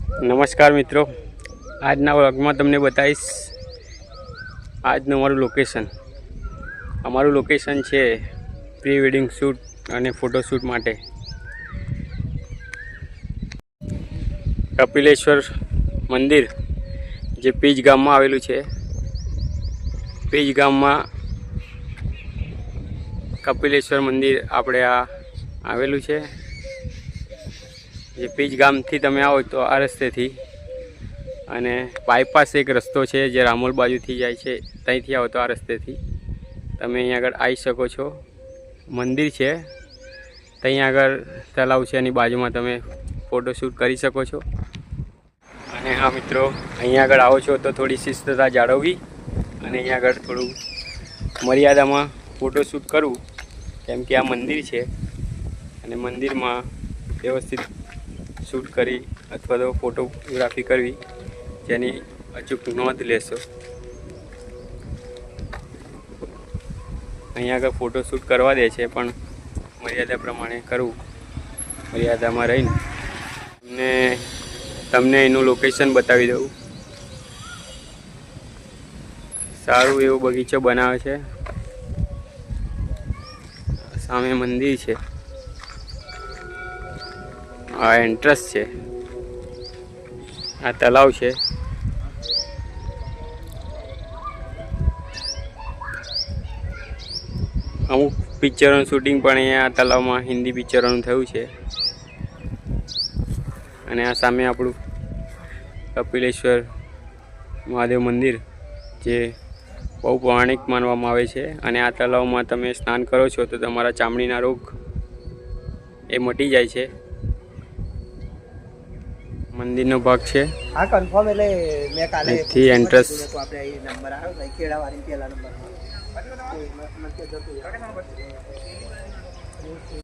નમસ્કાર મિત્રો, આજના વ્લોગમાં તમને બતાવીશ આજનું અમારું લોકેશન. અમારું લોકેશન છે પ્રી વેડિંગ શૂટ અને ફોટોશૂટ માટે કપિલેશ્વર મંદિર, જે પીજ ગામમાં આવેલું છે. પીજ ગામમાં કપિલેશ્વર મંદિર આપણે આવેલું છે. જે પીજ ગામથી તમે આવો તો આ રસ્તેથી, અને બાયપાસ એક રસ્તો છે જે રામોલ બાજુથી જાય છે, ત્યાંથી આવો તો આ રસ્તેથી તમે અહીંયા આગળ આવી શકો છો. મંદિર છે, ત્યાં આગળ તળાવ છે, એની બાજુમાં તમે ફોટોશૂટ કરી શકો છો. અને હા મિત્રો, અહીંયા આગળ આવો છો તો થોડી શિસ્તતા જાળવવી અને અહીંયા આગળ થોડું મર્યાદામાં ફોટોશૂટ કરવું, કેમ કે આ મંદિર છે અને મંદિરમાં વ્યવસ્થિત શૂટ કરી અથવા તો ફોટોગ્રાફી કરવી, જેની અચૂક નોંધ લેશો. અહીંયા આગળ ફોટોશૂટ કરવા દે છે, પણ મર્યાદા પ્રમાણે કરવું, મર્યાદામાં રહીને. તમને એનું લોકેશન બતાવી દઉં. સારું એવો બગીચો બનાવે છે, સામે મંદિર છે, આ એન્ટ્રન્સ છે, આ તળાવ છે. અમુક પિક્ચરોનું શૂટિંગ પણ અહીંયા તળાવમાં હિન્દી પિક્ચરોનું થયું છે. અને આ સામે આપણું કપિલેશ્વર મહાદેવ મંદિર, જે બહુ પૌરાણિક માનવામાં આવે છે. અને આ તળાવમાં તમે સ્નાન કરો છો તો તમારા ચામડીના રોગ એ મટી જાય છે. મંદિરનો ભાગ છે. હા કન્ફર્મ. એટલે મેં કાલે અહીંથી એન્ટ્રન્સ આપણે અહીં નંબર આવ્યો ખેડાવાળી પહેલા નંબર.